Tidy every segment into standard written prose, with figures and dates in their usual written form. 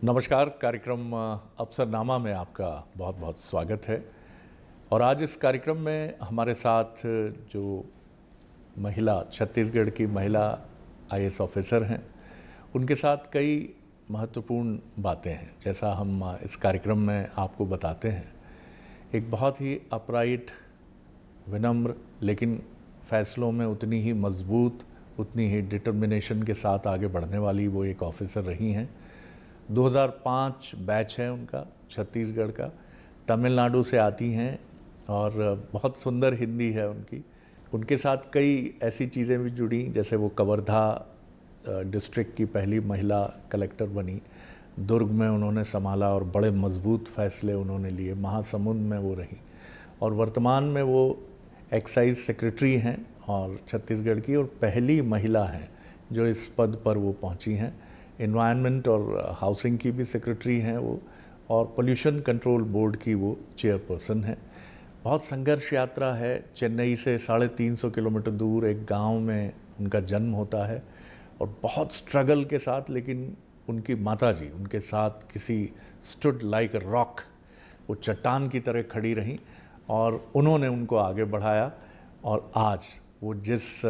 नमस्कार। कार्यक्रम अफसरनामा में आपका बहुत बहुत स्वागत है। और आज इस कार्यक्रम में हमारे साथ जो महिला छत्तीसगढ़ की महिला आईएएस ऑफिसर हैं, उनके साथ कई महत्वपूर्ण बातें हैं। जैसा हम इस कार्यक्रम में आपको बताते हैं, एक बहुत ही अपराइट, विनम्र, लेकिन फैसलों में उतनी ही मजबूत, उतनी ही डिटर्मिनेशन के साथ आगे बढ़ने वाली वो एक ऑफिसर रही हैं। 2005 बैच है उनका, छत्तीसगढ़ का, तमिलनाडु से आती हैं और बहुत सुंदर हिंदी है उनकी। उनके साथ कई ऐसी चीज़ें भी जुड़ी, जैसे वो कवर्धा डिस्ट्रिक्ट की पहली महिला कलेक्टर बनी, दुर्ग में उन्होंने संभाला और बड़े मजबूत फैसले उन्होंने लिए। महासमुंद में वो रही और वर्तमान में वो एक्साइज सेक्रेटरी हैं और छत्तीसगढ़ की, और पहली महिला हैं जो इस पद पर वो पहुंची हैं। एनवायरनमेंट और हाउसिंग की भी सेक्रेटरी हैं वो, और पोल्यूशन कंट्रोल बोर्ड की वो चेयरपर्सन हैं। बहुत संघर्ष यात्रा है। चेन्नई से 350 किलोमीटर दूर एक गांव में उनका जन्म होता है और बहुत स्ट्रगल के साथ, लेकिन उनकी माताजी उनके साथ किसी स्टूड लाइक अ रॉक, वो चट्टान की तरह खड़ी रहीं और उन्होंने उनको आगे बढ़ाया। और आज वो जिस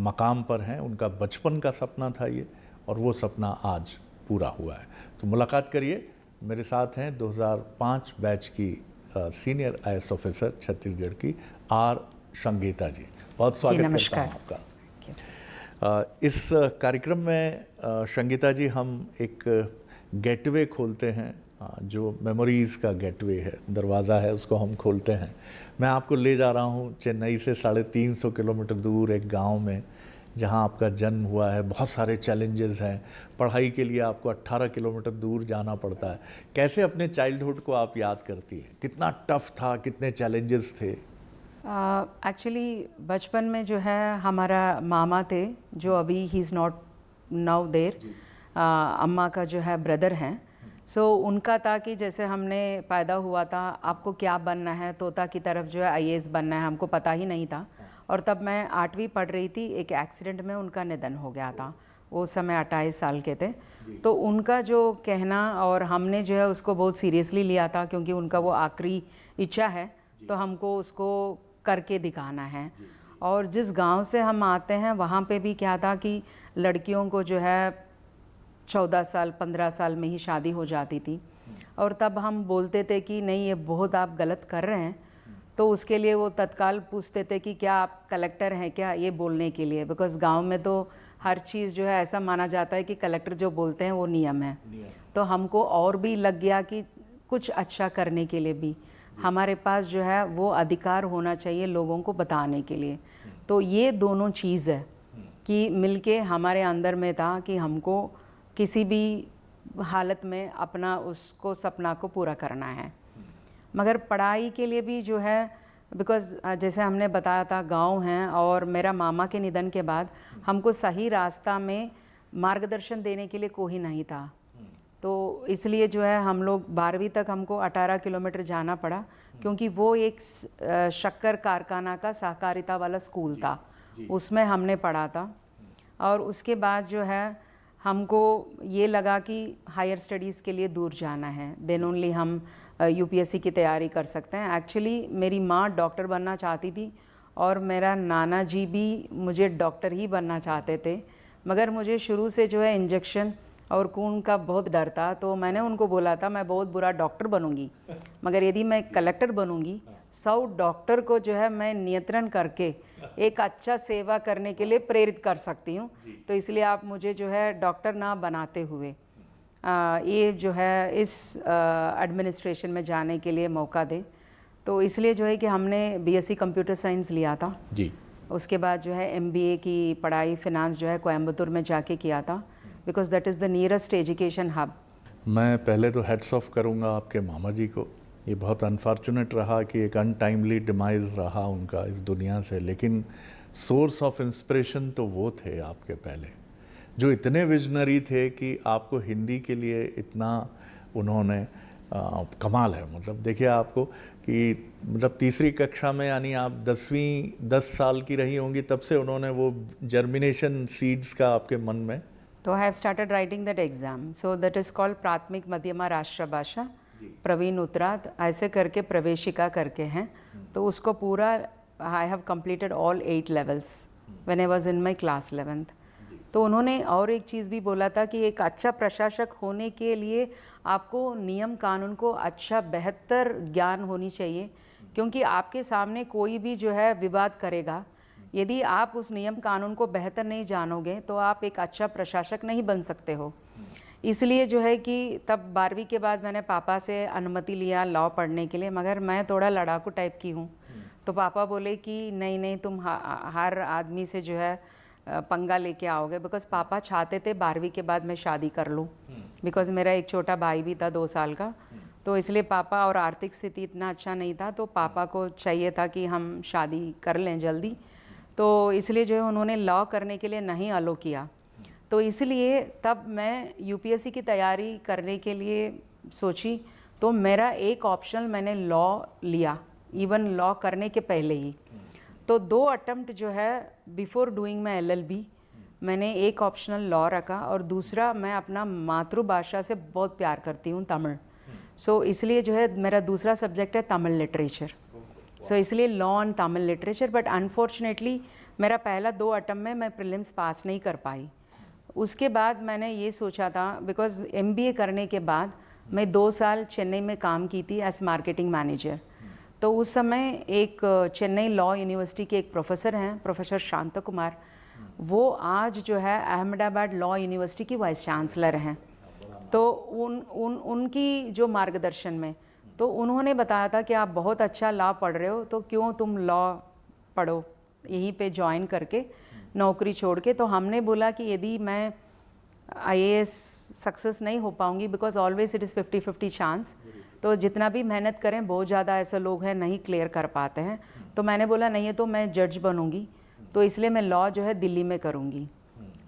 मकाम पर हैं, उनका बचपन का सपना था ये, और वो सपना आज पूरा हुआ है। तो मुलाकात करिए। मेरे साथ हैं 2005 बैच की सीनियर आईएएस ऑफिसर छत्तीसगढ़ की आर संगीता जी। बहुत स्वागत करता हूँ आपका। इस कार्यक्रम में संगीता जी, हम एक गेटवे खोलते हैं, जो मेमोरीज़ का गेटवे है, दरवाज़ा है, उसको हम खोलते हैं। मैं आपको ले जा रहा हूँ चेन्नई से 350 किलोमीटर दूर एक गांव में, जहां आपका जन्म हुआ है। बहुत सारे चैलेंजेस हैं। पढ़ाई के लिए आपको 18 किलोमीटर दूर जाना पड़ता है। कैसे अपने चाइल्डहुड को आप याद करती हैं? कितना टफ था, कितने चैलेंजेस थे? एक्चुअली बचपन में जो है हमारा मामा थे, जो अभी ही इज़ नॉट नाउ देयर। अम्मा का जो है ब्रदर हैं। सो उनका था कि जैसे हमने पैदा हुआ था, आपको क्या बनना है, तोता की तरफ जो है आईएएस बनना है, हमको पता ही नहीं था। और तब मैं 8वीं पढ़ रही थी, एक एक्सीडेंट में उनका निधन हो गया था। वो समय 28 साल के थे। तो उनका जो कहना, और हमने जो है उसको बहुत सीरियसली लिया था, क्योंकि उनका वो आखिरी इच्छा है, तो हमको उसको करके दिखाना है। और जिस गांव से हम आते हैं, वहाँ पे भी क्या था कि लड़कियों को जो है 14 साल 15 साल में ही शादी हो जाती थी। और तब हम बोलते थे कि नहीं, ये बहुत आप गलत कर रहे हैं। तो उसके लिए वो तत्काल पूछते थे कि क्या आप कलेक्टर हैं क्या, ये बोलने के लिए। बिकॉज़ गांव में तो हर चीज़ जो है ऐसा माना जाता है कि कलेक्टर जो बोलते हैं वो नियम है। तो हमको और भी लग गया कि कुछ अच्छा करने के लिए भी हमारे पास जो है वो अधिकार होना चाहिए लोगों को बताने के लिए। तो ये दोनों चीज़ है कि मिलके हमारे अंदर में था कि हमको किसी भी हालत में अपना उसको सपना को पूरा करना है। मगर पढ़ाई के लिए भी जो है, बिकॉज़ जैसे हमने बताया था गांव हैं, और मेरा मामा के निधन के बाद हमको सही रास्ता में मार्गदर्शन देने के लिए कोई नहीं था। तो इसलिए जो है हम लोग 12वीं तक हमको 18 किलोमीटर जाना पड़ा, क्योंकि वो एक शक्कर कारखाना का सहकारिता वाला स्कूल था, उसमें हमने पढ़ा था। और उसके बाद जो है हमको ये लगा कि हायर स्टडीज़ के लिए दूर जाना है, देन ओनली हम यूपीएससी की तैयारी कर सकते हैं। एक्चुअली मेरी माँ डॉक्टर बनना चाहती थी, और मेरा नाना जी भी मुझे डॉक्टर ही बनना चाहते थे। मगर मुझे शुरू से जो है इंजेक्शन और खून का बहुत डर था। तो मैंने उनको बोला था, मैं बहुत बुरा डॉक्टर बनूंगी, मगर यदि मैं कलेक्टर बनूंगी, 100 डॉक्टर को जो है मैं नियंत्रण करके एक अच्छा सेवा करने के लिए प्रेरित कर सकती हूँ। तो इसलिए आप मुझे जो है डॉक्टर ना बनाते हुए ये जो है इस एडमिनिस्ट्रेशन में जाने के लिए मौका दे। तो इसलिए जो है कि हमने बीएससी कंप्यूटर साइंस लिया था जी। उसके बाद जो है एमबीए की पढ़ाई फिनांस जो है कोयम्बतूर में जाके किया था, because that is the nearest education hub. मैं पहले तो हेड्स ऑफ करूंगा आपके मामा जी को। ये बहुत अनफॉर्चुनेट रहा कि एक अनटाइमली डिमाइज रहा उनका इस दुनिया से, लेकिन सोर्स ऑफ इंस्पिरेशन तो वो थे आपके पहले, जो इतने विजनरी थे कि आपको हिंदी के लिए इतना उन्होंने कमाल है। मतलब देखिए आपको कि मतलब तीसरी कक्षा में, यानी आप 10 साल की रही होंगी, तब से उन्होंने वो जर्मिनेशन सीड्स का आपके मन में तो I have started writing that exam, so that is called प्राथमिक मध्यमा राष्ट्र भाषा प्रवीण उत्तरार्ध, ऐसे करके प्रवेशिका करके हैं। तो उसको पूरा I have completed all 8 levels when I was in my class 11th। तो उन्होंने और एक चीज़ भी बोला था कि एक अच्छा प्रशासक होने के लिए आपको नियम कानून को अच्छा बेहतर ज्ञान होनी चाहिए, क्योंकि आपके सामने कोई भी जो है विवाद करेगा, यदि आप उस नियम कानून को बेहतर नहीं जानोगे तो आप एक अच्छा प्रशासक नहीं बन सकते हो। इसलिए जो है कि तब 12वीं के बाद मैंने पापा से अनुमति लिया लॉ पढ़ने के लिए, मगर मैं थोड़ा लड़ाकू टाइप की हूँ। तो पापा बोले कि नहीं नहीं, तुम हर आदमी से जो है पंगा लेके आओगे, बिकॉज पापा चाहते थे 12वीं के बाद मैं शादी कर लूँ, बिकॉज मेरा एक छोटा भाई भी था 2 साल का। तो इसलिए पापा, और आर्थिक स्थिति इतना अच्छा नहीं था, तो पापा को चाहिए था कि हम शादी कर लें जल्दी। तो इसलिए जो है उन्होंने लॉ करने के लिए नहीं अलो किया। तो इसलिए तब मैं यूपीएससी की तैयारी करने के लिए सोची, तो मेरा एक ऑप्शन मैंने लॉ लिया, इवन लॉ करने के पहले ही। तो 2 अटेम्प्ट जो है बिफोर डूइंग माई LLB मैंने एक ऑप्शनल लॉ रखा, और दूसरा मैं अपना मातृभाषा से बहुत प्यार करती हूँ, तमिल। सो इसलिए जो है मेरा दूसरा सब्जेक्ट है तमिल लिटरेचर। सो इसलिए law and Tamil literature. But unfortunately मेरा पहला 2 अटेम्प्ट में मैं प्रीलिम्स पास नहीं कर पाई। उसके बाद मैंने ये सोचा था, बिकॉज MBA करने के बाद मैं 2 साल चेन्नई में काम की थी एज मार्केटिंग मैनेजर। तो उस समय एक चेन्नई लॉ यूनिवर्सिटी के एक प्रोफेसर हैं, प्रोफेसर शांत कुमार, वो आज जो है अहमदाबाद लॉ यूनिवर्सिटी की वाइस चांसलर हैं। तो उनकी जो मार्गदर्शन में, तो उन्होंने बताया था कि आप बहुत अच्छा लॉ पढ़ रहे हो, तो क्यों तुम लॉ पढ़ो यहीं पे ज्वाइन करके, नौकरी छोड़ के। तो हमने बोला कि यदि मैं IAS सक्सेस नहीं हो पाऊंगी, because always it is 50-50 chance, तो जितना भी मेहनत करें बहुत ज़्यादा ऐसे लोग हैं नहीं क्लियर कर पाते हैं। तो मैंने बोला नहीं है तो मैं जज बनूंगी, तो इसलिए मैं लॉ जो है दिल्ली में करूंगी।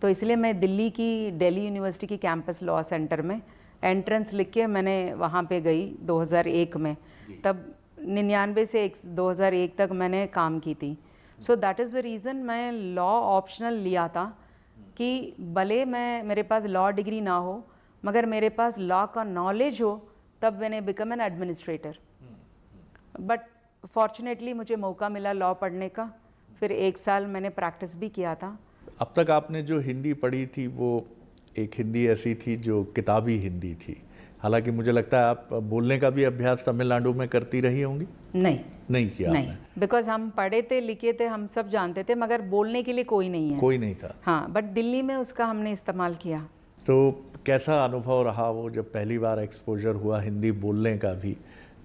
तो इसलिए मैं दिल्ली की दिल्ली यूनिवर्सिटी की कैंपस लॉ सेंटर में एंट्रेंस लिख के मैंने वहाँ पे गई 2001 में। तब 99 से 2001 तक मैंने काम की थी। So that is the reason मैं लॉ ऑप्शनल लिया था, कि भले मेरे पास लॉ डिग्री ना हो, मगर मेरे पास लॉ का नॉलेज हो, तब मैंने become an administrator. But fortunately मुझे मौका मिला लॉ पढ़ने का, फिर 1 साल मैंने प्रैक्टिस भी किया था। अब तक आपने जो हिंदी पढ़ी थी वो एक हिंदी ऐसी थी जो किताबी हिंदी थी, हालांकि मुझे लगता है आप बोलने का भी अभ्यास तमिलनाडु में करती रही होंगी। नहीं किया नहीं, बिकॉज हम पढ़े थे, लिखे थे, हम सब जानते थे, मगर बोलने के लिए कोई नहीं था। हाँ, बट दिल्ली में उसका हमने इस्तेमाल किया। तो कैसा अनुभव रहा वो जब पहली बार एक्सपोजर हुआ हिंदी बोलने का भी?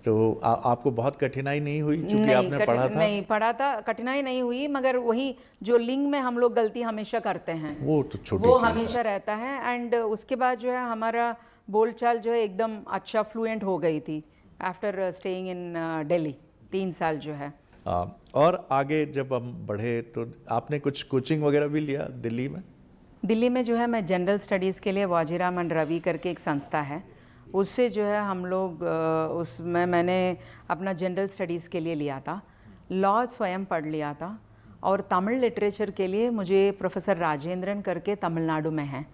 तो आपको बहुत कठिनाई नहीं हुई चूंकि आपने पढ़ा था? नहीं पढ़ा था, कठिनाई नहीं हुई, मगर वही जो लिंग में हम लोग गलती हमेशा करते हैं, वो तो छोटी वो हमेशा रहता है। एंड उसके बाद जो है हमारा बोलचाल जो है एकदम अच्छा फ्लुएंट हो गई थी आफ्टर स्टेइंग इन दिल्ली 3 साल जो है। और आगे जब हम बढ़े तो आपने कुछ कोचिंग वगैरह भी लिया दिल्ली में? दिल्ली में जो है मैं जनरल स्टडीज़ के लिए वाजीराम एंड रवि करके एक संस्था है, उससे जो है हम लोग उसमें मैंने अपना जनरल स्टडीज़ के लिए लिया था, लॉ स्वयं पढ़ लिया था। और तमिल लिटरेचर के लिए मुझे प्रोफेसर राजेंद्रन करके तमिलनाडु में हैं,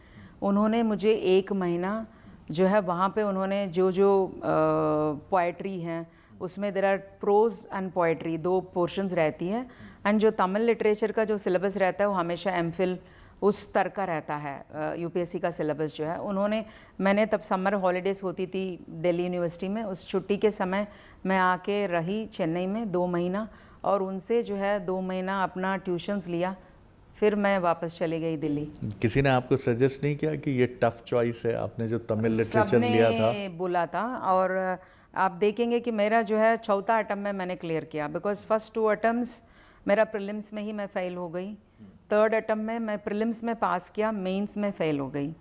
उन्होंने मुझे 1 महीना जो है वहाँ पे उन्होंने जो पोएट्री हैं उसमें there are prose and poetry 2 portions रहती है। एंड जो तमिल लिटरेचर का जो सिलेबस रहता है वो हमेशा MPhil उस स्तर का रहता है। UPSC का सिलेबस जो है मैंने तब समर हॉलीडेज़ होती थी दिल्ली यूनिवर्सिटी में, उस छुट्टी के समय मैं आके रही चेन्नई में 2 महीना, और उनसे जो है 2 महीना अपना ट्यूशन्स लिया, फिर मैं वापस चली गई दिल्ली। किसी ने आपको सजेस्ट नहीं किया कि ये टफ चॉइस है, आपने जो तमिल लिटरेचर लिया था? सबने बोला था, और आप देखेंगे कि मेरा जो है 4था अटेम्प्ट में मैंने क्लियर किया, बिकॉज फर्स्ट 2 अटेम्प्ट्स मेरा प्रीलिम्स में ही मैं फेल हो गई, 3rd अटेम्प्ट में मैं प्रीलिम्स में पास किया, मेंस में फेल हो गई,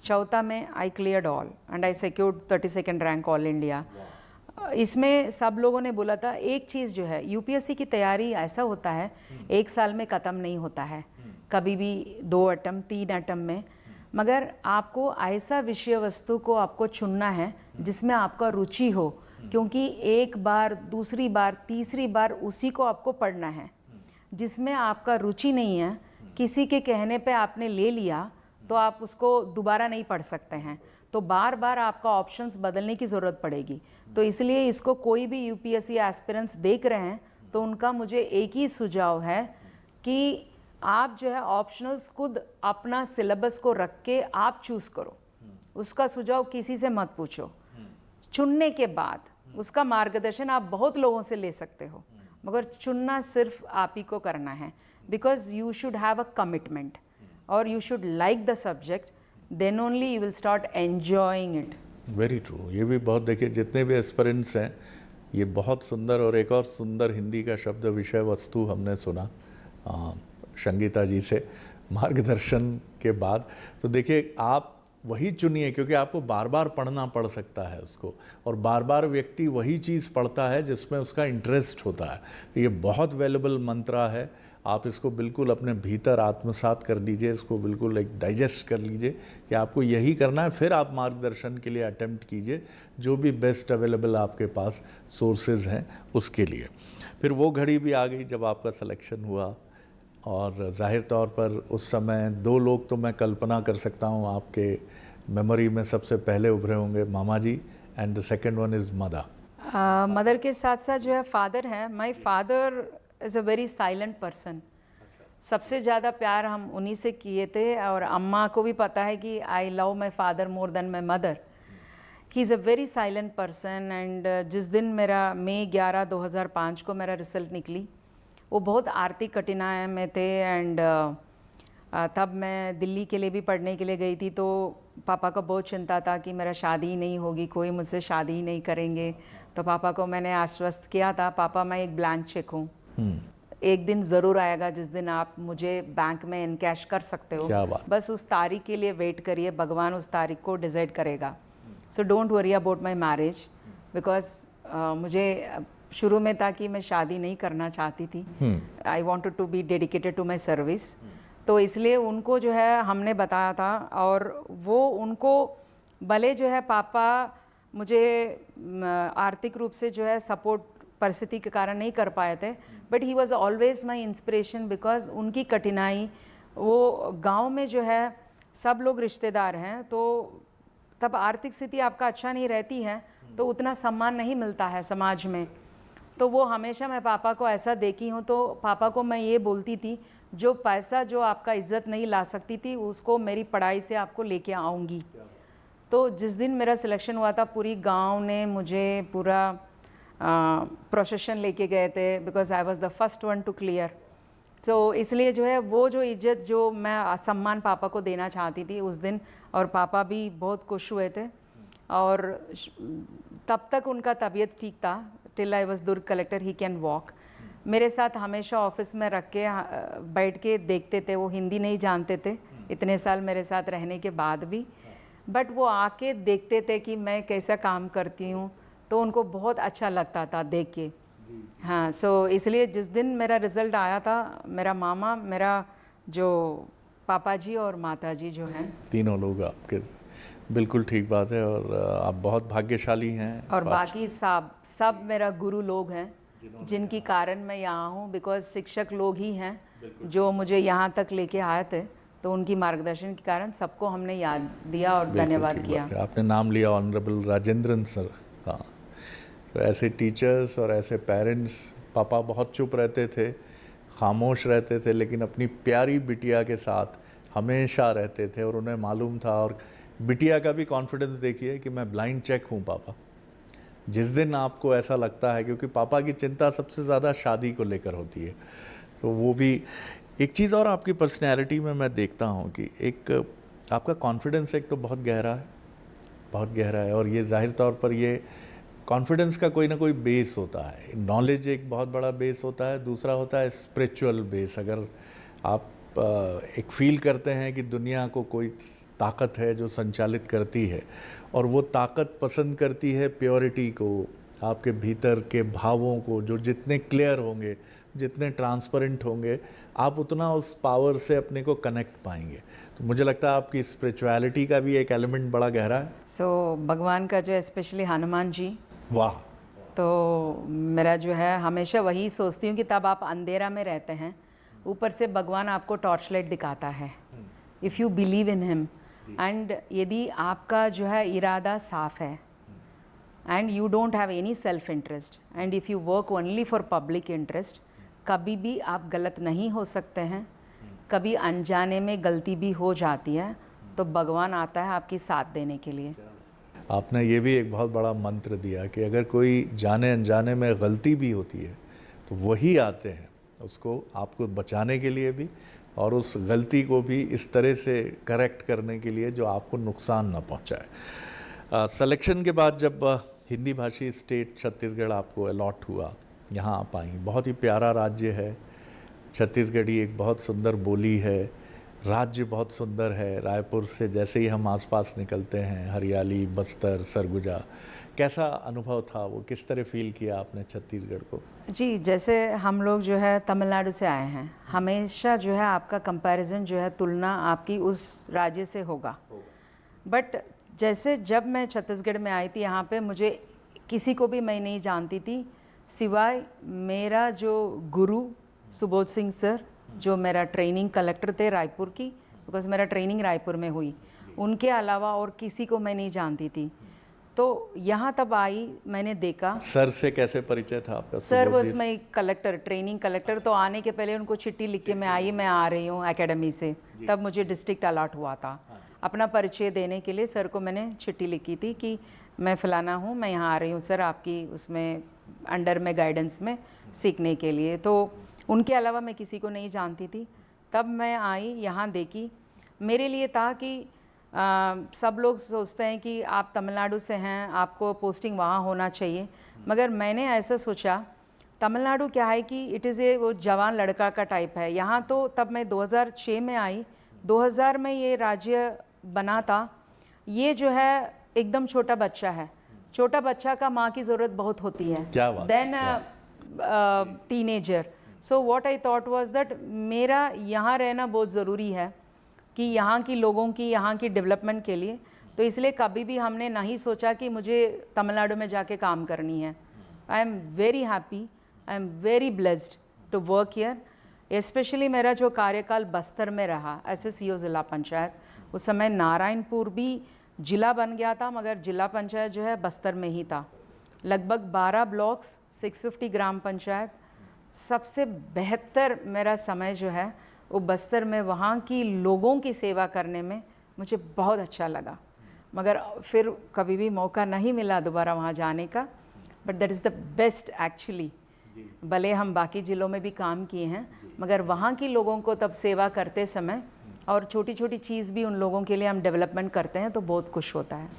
4था में आई cleared all and I secured 32nd rank all India. इसमें सब लोगों ने बोला था एक चीज़ जो है, UPSC की तैयारी ऐसा होता है 1 साल में ख़त्म नहीं होता है, कभी भी 2 अटेम्प्ट 3 अटेम्प्ट में, मगर आपको ऐसा विषय वस्तु को आपको चुनना है जिसमें आपका रुचि हो, क्योंकि 1 बार, दूसरी बार, तीसरी बार उसी को आपको पढ़ना है। जिसमें आपका रुचि नहीं है, किसी के कहने पे आपने ले लिया तो आप उसको दोबारा नहीं पढ़ सकते हैं, तो बार बार आपका ऑप्शंस बदलने की ज़रूरत पड़ेगी। तो इसलिए इसको कोई भी यूपीएससी एस्पिरेंट्स देख रहे हैं तो उनका मुझे एक ही सुझाव है कि आप जो है ऑप्शनल्स खुद अपना सिलेबस को रख के आप चूज़ करो, उसका सुझाव किसी से मत पूछो। चुनने के बाद उसका मार्गदर्शन आप बहुत लोगों से ले सकते हो, मगर चुनना सिर्फ आप ही को करना है, because you should have a commitment और you should like the subject, then only you will start enjoying it. Very true. ये भी बहुत, देखिए जितने भी एस्पिरेंट्स हैं ये बहुत सुंदर, और एक और सुंदर हिंदी का शब्द विषय वस्तु हमने सुना संगीता जी से मार्गदर्शन के बाद। तो देखिए आप वही चुनिए, क्योंकि आपको बार बार पढ़ना पड़ सकता है उसको, और बार बार व्यक्ति वही चीज़ पढ़ता है जिसमें उसका इंटरेस्ट होता है। ये बहुत वैल्यूबल मंत्रा है, आप इसको बिल्कुल अपने भीतर आत्मसात कर लीजिए, इसको बिल्कुल एक डाइजेस्ट कर लीजिए कि आपको यही करना है। फिर आप मार्गदर्शन के लिए अटेम्प्ट कीजिए, जो भी बेस्ट अवेलेबल आपके पास सोर्सेज हैं उसके लिए। फिर वो घड़ी भी आ गई जब आपका सिलेक्शन हुआ, और जाहिर तौर पर उस समय दो लोग तो मैं कल्पना कर सकता हूँ आपके मेमोरी में सबसे पहले उभरे होंगे, मामा जी, and the second one is mother. Mother के साथ साथ जो है फादर हैं। My father is a very silent person. सबसे ज़्यादा प्यार हम उन्हीं से किए थे, और अम्मा को भी पता है कि I love my father more than my mother. He is a very silent person. And जिस दिन मेरा मई 11, 2005 को मेरा रिजल्ट निकली, वो बहुत आर्थिक कठिनाई में थे। एंड तब मैं दिल्ली के लिए भी पढ़ने के लिए गई थी, तो पापा को बहुत चिंता था कि मेरा शादी नहीं होगी, कोई मुझसे शादी ही नहीं करेंगे। तो पापा को मैंने आश्वस्त किया था, पापा मैं एक ब्लैंक चेक हूँ, एक दिन ज़रूर आएगा जिस दिन आप मुझे बैंक में इनकैश कर सकते हो, क्या बात। बस उस तारीख के लिए वेट करिए, भगवान उस तारीख को डिसाइड करेगा। So don't worry about my marriage, because मुझे शुरू में था कि मैं शादी नहीं करना चाहती थी। I wanted to be dedicated to my service. तो इसलिए उनको जो है हमने बताया था, और वो उनको भले जो है पापा मुझे आर्थिक रूप से जो है सपोर्ट परिस्थिति के कारण नहीं कर पाए थे, but he was always my inspiration, because उनकी कठिनाई, वो गांव में जो है सब लोग रिश्तेदार हैं, तो तब आर्थिक स्थिति आपका अच्छा नहीं रहती है तो उतना सम्मान नहीं मिलता है समाज में। तो वो हमेशा, मैं पापा को ऐसा देखी हूँ, तो पापा को मैं ये बोलती थी, जो पैसा जो आपका इज्जत नहीं ला सकती थी उसको मेरी पढ़ाई से आपको लेके आऊँगी। तो जिस दिन मेरा सिलेक्शन हुआ था, पूरी गांव ने मुझे पूरा प्रोसेशन लेके गए थे, because I was the first one two clear. तो इसलिए जो है वो जो इज्जत, जो मैं सम्मान पापा को देना चाहती थी उस दिन, और पापा भी बहुत खुश हुए थे। और तब तक उनका तबीयत ठीक था, till I was Durg collector, he can walk. मेरे साथ हमेशा ऑफिस में रख के बैठ के देखते थे। वो हिंदी नहीं जानते थे इतने साल मेरे साथ रहने के बाद भी, बट वो आके देखते थे कि मैं कैसा काम करती हूँ, तो उनको बहुत अच्छा लगता था देख के। हाँ, सो इसलिए जिस दिन मेरा रिज़ल्ट आया था, मेरा मामा, मेरा जो पापा जी और माता जी जो हैं, तीनों लोग आपके, बिल्कुल ठीक बात है, और आप बहुत भाग्यशाली हैं। और बाकी सब मेरा गुरु लोग हैं जिनकी कारण मैं यहाँ हूँ, बिकॉज शिक्षक लोग ही हैं जो मुझे यहाँ तक लेके आए थे। तो उनकी मार्गदर्शन के कारण सबको हमने याद दिया और धन्यवाद किया। आपने नाम लिया ऑनरेबल राजेंद्रन सर का। तो ऐसे टीचर्स और ऐसे पेरेंट्स, पापा बहुत चुप रहते थे, खामोश रहते थे, लेकिन अपनी प्यारी बिटिया के साथ हमेशा रहते थे, और उन्हें मालूम था। और बिटिया का भी कॉन्फिडेंस देखिए कि मैं ब्लाइंड चेक हूँ पापा। जिस दिन आपको ऐसा लगता है, क्योंकि पापा की चिंता सबसे ज़्यादा शादी को लेकर होती है, तो वो भी एक चीज़। और आपकी पर्सनैलिटी में मैं देखता हूँ कि एक आपका कॉन्फिडेंस एक तो बहुत गहरा है, बहुत गहरा है, और ये जाहिर तौर पर ये कॉन्फिडेंस का कोई ना कोई बेस होता है। नॉलेज एक बहुत बड़ा बेस होता है, दूसरा होता है स्पिरिचुअल बेस। अगर आप एक फील करते हैं कि दुनिया को कोई ताकत है जो संचालित करती है, और वो ताकत पसंद करती है प्योरिटी को, आपके भीतर के भावों को, जो जितने क्लियर होंगे, जितने ट्रांसपेरेंट होंगे, आप उतना उस पावर से अपने को कनेक्ट पाएंगे। तो मुझे लगता है आपकी स्पिरिचुअलिटी का भी एक एलिमेंट बड़ा गहरा है। सो भगवान का जो स्पेशली हनुमान जी, वाह। तो मेरा जो है हमेशा वही सोचती हूँ कि तब आप अंधेरा में रहते हैं, ऊपर से भगवान आपको टॉर्च लाइट दिखाता है, if you believe in him, and यदि आपका जो है इरादा साफ है, and you don't have any self interest, and if you work only for public interest, कभी भी आप गलत नहीं हो सकते हैं। कभी अनजाने में गलती भी हो जाती है तो भगवान आता है आपकी साथ देने के लिए। आपने ये भी एक बहुत बड़ा मंत्र दिया कि अगर कोई जाने अनजाने में गलती भी होती है तो वही आते हैं उसको आपको बचाने के लिए भी, और उस गलती को भी इस तरह से करेक्ट करने के लिए जो आपको नुकसान ना पहुंचाए। सिलेक्शन के बाद जब हिंदी भाषी स्टेट छत्तीसगढ़ आपको अलॉट हुआ, यहाँ आप आई, बहुत ही प्यारा राज्य है छत्तीसगढ़ी, एक बहुत सुंदर बोली है, राज्य बहुत सुंदर है। रायपुर से जैसे ही हम आसपास निकलते हैं, हरियाली, बस्तर, सरगुजा, कैसा अनुभव था वो, किस तरह फील किया आपने छत्तीसगढ़ को? जी, जैसे हम लोग जो है तमिलनाडु से आए हैं, हमेशा जो है आपका कंपैरिजन जो है, तुलना आपकी उस राज्य से होगा। बट जैसे जब मैं छत्तीसगढ़ में आई थी, यहाँ पे मुझे किसी को भी मैं नहीं जानती थी सिवाय मेरा जो गुरु सुबोध सिंह सर, जो मेरा ट्रेनिंग कलेक्टर थे रायपुर की, बिकॉज मेरा ट्रेनिंग रायपुर में हुई, उनके अलावा और किसी को मैं नहीं जानती थी। तो यहाँ तब आई, मैंने देखा। सर से कैसे परिचय था आपका? Sir was my collector, training collector. तो आने के पहले उनको चिट्ठी लिख के मैं आई, मैं आ रही हूँ एकेडमी से, तब मुझे डिस्ट्रिक्ट अलॉट हुआ था। अपना परिचय देने के लिए सर को मैंने चिट्ठी लिखी थी कि मैं फलाना हूँ, मैं यहाँ आ रही हूँ सर आपकी उसमें अंडर में गाइडेंस में सीखने के लिए। तो उनके अलावा मैं किसी को नहीं जानती थी। तब मैं आई, यहाँ देखी, मेरे लिए था कि सब लोग सोचते हैं कि आप तमिलनाडु से हैं, आपको पोस्टिंग वहाँ होना चाहिए, मगर मैंने ऐसा सोचा तमिलनाडु क्या है कि इट इज़ ए वो जवान लड़का का टाइप है। यहाँ तो तब मैं 2006 में आई, 2000 में ये राज्य बना था। ये जो है एकदम छोटा बच्चा है, छोटा बच्चा का माँ की ज़रूरत बहुत होती है, क्या बात, then teenager. So what I thought was that मेरा यहाँ रहना बहुत ज़रूरी है कि यहाँ की लोगों की, यहाँ की डेवलपमेंट के लिए। तो इसलिए कभी भी हमने नहीं सोचा कि मुझे तमिलनाडु में जाके काम करनी है। I am very happy, I am very blessed to work here. Specially मेरा जो कार्यकाल बस्तर में रहा एस ज़िला पंचायत, उस समय नारायणपुर भी ज़िला बन गया था, मगर ज़िला पंचायत जो है बस्तर में ही था। लगभग 12 ब्लॉक्स, 650 ग्राम पंचायत। सबसे बेहतर मेरा समय जो है वो बस्तर में, वहाँ की लोगों की सेवा करने में मुझे बहुत अच्छा लगा। मगर फिर कभी भी मौका नहीं मिला दोबारा वहाँ जाने का, but that is the best actually. भले हम बाकी ज़िलों में भी काम किए हैं, मगर वहाँ की लोगों को तब सेवा करते समय और छोटी छोटी चीज़ भी उन लोगों के लिए हम डेवलपमेंट करते हैं तो बहुत खुश होता है।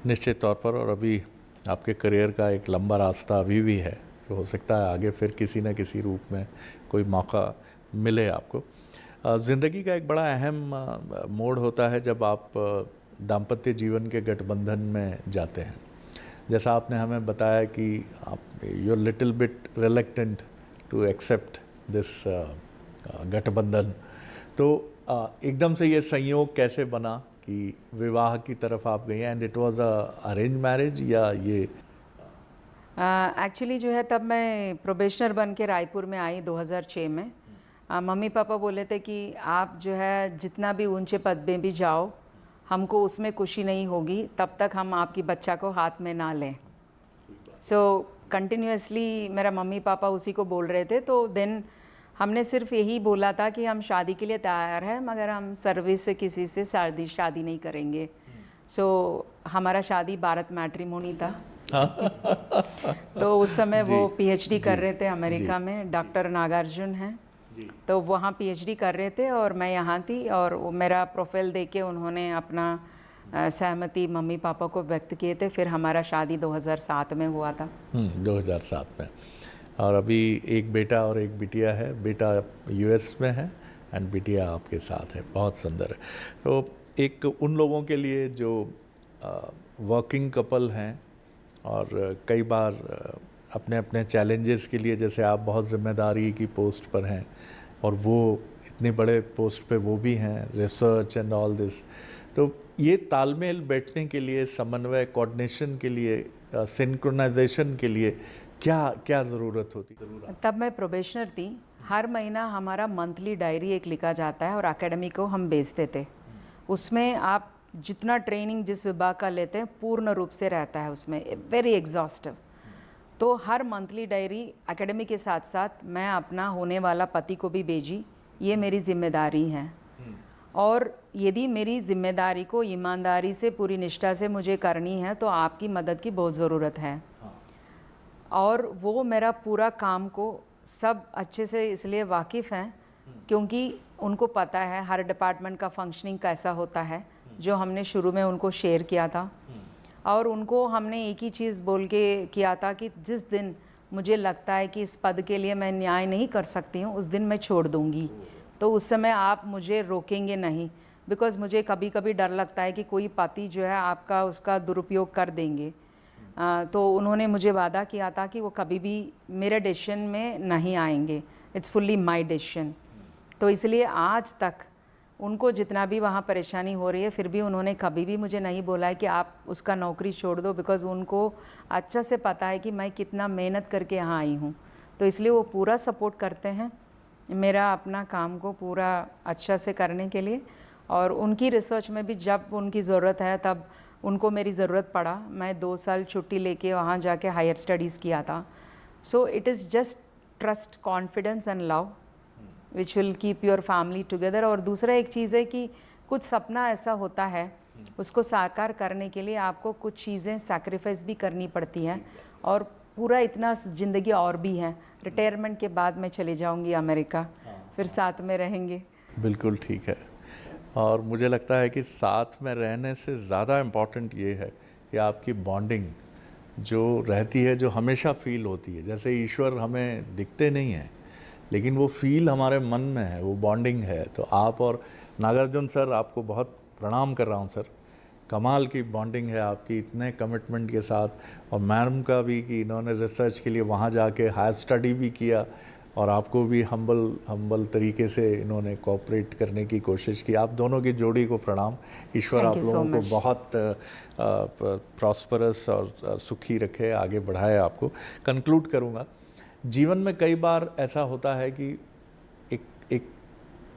निश्चित तौर पर। और अभी आपके करियर का एक लंबा रास्ता अभी भी है, तो हो सकता है आगे फिर किसी न किसी रूप में कोई मौका मिले आपको। ज़िंदगी का एक बड़ा अहम मोड़ होता है जब आप दाम्पत्य जीवन के गठबंधन में जाते हैं। जैसा आपने हमें बताया कि आप you are little bit reluctant to accept this गठबंधन, तो एकदम से ये संयोग कैसे बना कि विवाह की तरफ आप गई? And it was arrange marriage या ये? एक्चुअली जो है तब मैं प्रोबेशनर बन के रायपुर में आई 2006 में। मम्मी पापा बोले थे कि आप जो है जितना भी ऊंचे पद में भी जाओ, हमको उसमें खुशी नहीं होगी तब तक हम आपकी बच्चा को हाथ में ना लें। सो कंटिन्यूसली मेरा मम्मी पापा उसी को बोल रहे थे। तो देन हमने सिर्फ यही बोला था कि हम शादी के लिए तैयार हैं, मगर हम सर्विस से किसी से शादी नहीं करेंगे। सो हमारा शादी भारत मैट्रिमोनी था। तो उस समय वो पीएचडी कर रहे थे अमेरिका में, डॉक्टर नागार्जुन हैं, तो वहाँ पीएचडी कर रहे थे और मैं यहाँ थी। और मेरा प्रोफाइल देख के उन्होंने अपना सहमति मम्मी पापा को व्यक्त किए थे। फिर हमारा शादी 2007 में हुआ था। 2007 में। और अभी एक बेटा और एक बिटिया है। बेटा यूएस में है एंड बिटिया आपके साथ है, बहुत सुंदर है। तो एक उन लोगों के लिए जो वर्किंग कपल हैं और कई बार अपने अपने चैलेंजेस के लिए, जैसे आप बहुत जिम्मेदारी की पोस्ट पर हैं और वो इतने बड़े पोस्ट पे वो भी हैं, रिसर्च एंड ऑल दिस, तो ये तालमेल बैठने के लिए, समन्वय, कोऑर्डिनेशन के लिए, सिंक्रोनाइजेशन के लिए क्या क्या ज़रूरत होती? तब मैं प्रोबेशनर थी। हर महीना हमारा मंथली डायरी एक लिखा जाता है और एकेडमी को हम भेजते थे। उसमें आप जितना ट्रेनिंग जिस विभाग का लेते हैं पूर्ण रूप से रहता है उसमें, वेरी एग्जॉस्टिव। तो हर मंथली डायरी एकेडमी के साथ साथ मैं अपना होने वाला पति को भी भेजी, ये मेरी जिम्मेदारी है। और यदि मेरी जिम्मेदारी को ईमानदारी से पूरी निष्ठा से मुझे करनी है तो आपकी मदद की बहुत ज़रूरत है। और वो मेरा पूरा काम को सब अच्छे से इसलिए वाकिफ़ हैं क्योंकि उनको पता है हर डिपार्टमेंट का फंक्शनिंग कैसा होता है, जो हमने शुरू में उनको शेयर किया था। और उनको हमने एक ही चीज़ बोल के किया था कि जिस दिन मुझे लगता है कि इस पद के लिए मैं न्याय नहीं कर सकती हूँ उस दिन मैं छोड़ दूँगी, तो उस समय आप मुझे रोकेंगे नहीं। बिकॉज़ मुझे कभी कभी डर लगता है कि कोई पति जो है आपका उसका दुरुपयोग कर देंगे। तो उन्होंने मुझे वादा किया था कि वो कभी भी मेरे डिसीजन में नहीं आएंगे, इट्स फुल्ली माय डिसीजन। तो इसलिए आज तक उनको जितना भी वहाँ परेशानी हो रही है फिर भी उन्होंने कभी भी मुझे नहीं बोला है कि आप उसका नौकरी छोड़ दो, बिकॉज़ उनको अच्छा से पता है कि मैं कितना मेहनत करके यहाँ आई हूँ। तो इसलिए वो पूरा सपोर्ट करते हैं मेरा अपना काम को पूरा अच्छा से करने के लिए। और उनकी रिसर्च में भी जब उनकी ज़रूरत है तब उनको मेरी ज़रूरत पड़ा, मैं 2 साल छुट्टी लेके वहाँ जाके हायर स्टडीज़ किया था। So it is just trust, confidence and love which will keep your family together. और दूसरा एक चीज़ है कि कुछ सपना ऐसा होता है उसको साकार करने के लिए आपको कुछ चीज़ें सैक्रिफाइस भी करनी पड़ती हैं। और पूरा इतना ज़िंदगी और भी है, रिटायरमेंट के बाद मैं चली जाऊंगी अमेरिका, फिर साथ में रहेंगे। बिल्कुल ठीक है। और मुझे लगता है कि साथ में रहने से ज़्यादा इम्पॉर्टेंट ये है कि आपकी बॉन्डिंग जो रहती है, जो हमेशा फील होती है। जैसे ईश्वर हमें दिखते नहीं हैं लेकिन वो फील हमारे मन में है, वो बॉन्डिंग है। तो आप और नागार्जुन सर, आपको बहुत प्रणाम कर रहा हूँ सर, कमाल की बॉन्डिंग है आपकी इतने कमिटमेंट के साथ। और मैडम का भी कि इन्होंने रिसर्च के लिए वहाँ जाके हायर स्टडी भी किया और आपको भी हम्बल तरीके से इन्होंने कोऑपरेट करने की कोशिश की। आप दोनों की जोड़ी को प्रणाम। ईश्वर आप लोगों को बहुत प्रॉस्परस और सुखी रखे, आगे बढ़ाए आपको। कंक्लूड करूँगा, जीवन में कई बार ऐसा होता है कि एक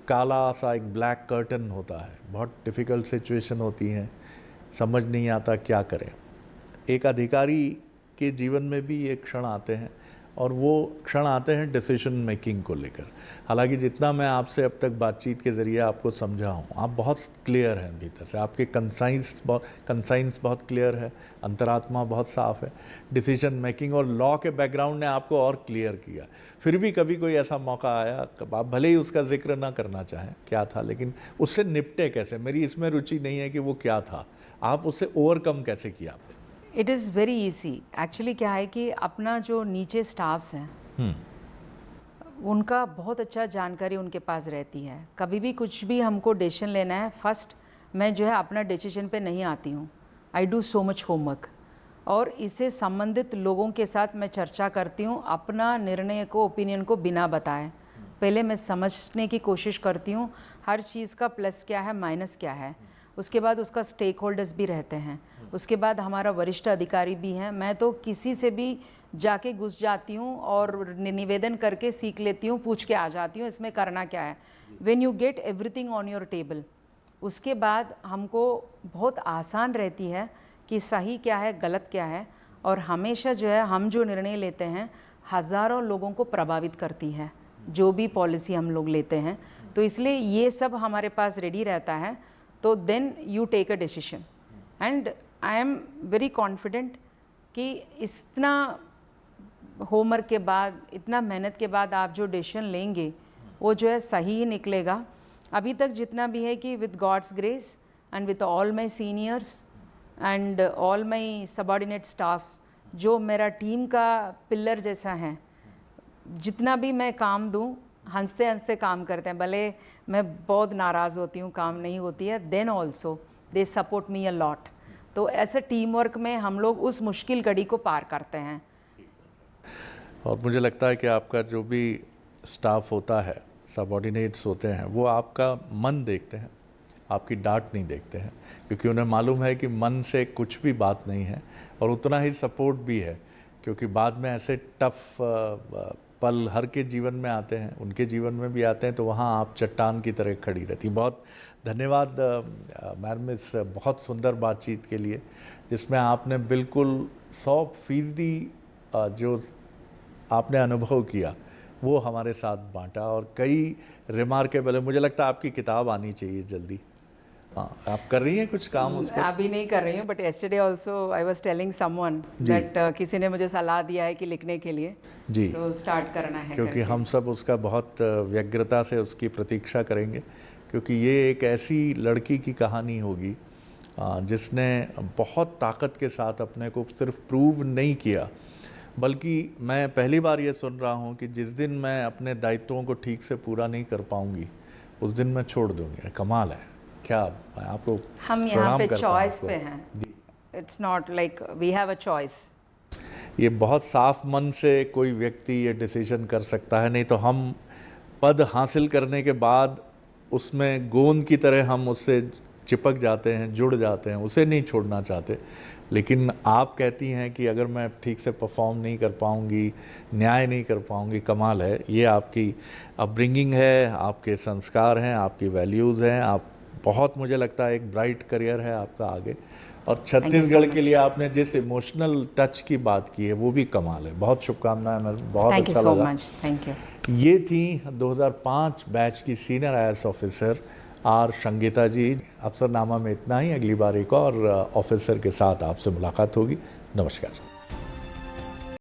काला सा एक ब्लैक कर्टन होता है, बहुत डिफ़िकल्ट सिचुएशन होती हैं, समझ नहीं आता क्या करें। एक अधिकारी के जीवन में भी ये क्षण आते हैं और वो क्षण आते हैं डिसीजन मेकिंग को लेकर। हालांकि जितना मैं आपसे अब तक बातचीत के ज़रिए आपको समझा हूँ, आप बहुत क्लियर हैं भीतर से, आपके कंसाइंस बहुत क्लियर है, अंतरात्मा बहुत साफ़ है। डिसीजन मेकिंग और लॉ के बैकग्राउंड ने आपको और क्लियर किया। फिर भी कभी कोई ऐसा मौका आया, आप भले ही उसका जिक्र ना करना चाहें क्या था, लेकिन उससे निपटे कैसे? मेरी इसमें रुचि नहीं है कि वो क्या था, आप उससे ओवरकम कैसे किया आपने? It is very easy. Actually क्या है कि अपना जो नीचे स्टाफ्स हैं उनका बहुत अच्छा जानकारी उनके पास रहती है। कभी भी कुछ भी हमको डिसीजन लेना है, फर्स्ट मैं जो है अपना डिसीजन पे नहीं आती हूँ, I do so much homework. और इससे संबंधित लोगों के साथ मैं चर्चा करती हूँ, अपना निर्णय को, ओपिनियन को बिना बताए पहले मैं समझने की कोशिश करती हूँ हर चीज़ का प्लस क्या है, माइनस क्या है। उसके बाद उसका स्टेक होल्डर्स भी रहते हैं, उसके बाद हमारा वरिष्ठ अधिकारी भी हैं। मैं तो किसी से भी जाके घुस जाती हूँ और निवेदन करके सीख लेती हूँ, पूछ के आ जाती हूँ इसमें करना क्या है। When you get everything on your table, उसके बाद हमको बहुत आसान रहती है कि सही क्या है, गलत क्या है। और हमेशा जो है हम जो निर्णय लेते हैं हज़ारों लोगों को प्रभावित करती है, जो भी पॉलिसी हम लोग लेते हैं। तो इसलिए ये सब हमारे पास रेडी रहता है। तो then you take a decision and I am very confident कि इतना होमवर्क के बाद, इतना मेहनत के बाद आप जो डिसीजन लेंगे वो जो है सही ही निकलेगा। अभी तक जितना भी है कि with God's grace and with all my seniors and all my subordinate staffs, जो मेरा टीम का पिलर जैसा है, जितना भी मैं काम दूं हंसते हंसते काम करते हैं। भले मैं बहुत नाराज़ होती हूँ, काम नहीं होती है, then also they support me a lot. तो ऐसे टीम वर्क में हम लोग उस मुश्किल घड़ी को पार करते हैं। और मुझे लगता है कि आपका जो भी स्टाफ होता है, सबॉर्डिनेट्स होते हैं, वो आपका मन देखते हैं, आपकी डांट नहीं देखते हैं, क्योंकि उन्हें मालूम है कि मन से कुछ भी बात नहीं है। और उतना ही सपोर्ट भी है, क्योंकि बाद में ऐसे टफ पल हर के जीवन में आते हैं, उनके जीवन में भी आते हैं, तो वहाँ आप चट्टान की तरह खड़ी रहती। बहुत धन्यवाद मैडम इस बहुत सुंदर बातचीत के लिए, जिसमें आपने बिल्कुल 100% जो आपने अनुभव किया वो हमारे साथ बांटा, और कई रिमार्केबल है। मुझे लगता है आपकी किताब आनी चाहिए जल्दी। हाँ, आप कर रही हैं कुछ काम उस पर? अभी नहीं कर रही हूँ, but yesterday also I was telling someone that किसी ने मुझे सलाह दिया है कि लिखने के लिए जी, तो स्टार्ट करना है क्योंकि करके। हम सब उसका बहुत व्यग्रता से उसकी प्रतीक्षा करेंगे, क्योंकि ये एक ऐसी लड़की की कहानी होगी जिसने बहुत ताकत के साथ अपने को सिर्फ प्रूव नहीं किया, बल्कि मैं पहली बार ये सुन रहा हूँ कि जिस दिन मैं अपने दायित्वों को ठीक से पूरा नहीं कर पाऊँगी उस दिन मैं छोड़ दूँगी। कमाल है। क्या मैं आपको हम यहाँ प्रणाम पे करता हूँ चॉइस आपको। पे हैं, it's not like we have a choice. ये बहुत साफ मन से कोई व्यक्ति ये डिसीजन कर सकता है, नहीं तो हम पद हासिल करने के बाद उसमें गोंद की तरह हम उससे चिपक जाते हैं, जुड़ जाते हैं, उसे नहीं छोड़ना चाहते। लेकिन आप कहती हैं कि अगर मैं ठीक से परफॉर्म नहीं कर पाऊँगी, न्याय नहीं कर पाऊँगी, कमाल है। ये आपकी अपब्रिंगिंग है, आपके संस्कार हैं, आपकी वैल्यूज़ हैं। आप बहुत, मुझे लगता है एक ब्राइट करियर है आपका आगे, और छत्तीसगढ़ के लिए आपने जिस इमोशनल टच की बात की है वो भी कमाल है। बहुत शुभकामनाएं, मैं बहुत थैंक यू अच्छा सो लगा। Much, thank you. ये थी 2005 बैच की senior IAS officer R Sangeeta ji. अफसरनामा में इतना ही, अगली बार एक और ऑफिसर के साथ आपसे मुलाकात होगी। नमस्कार।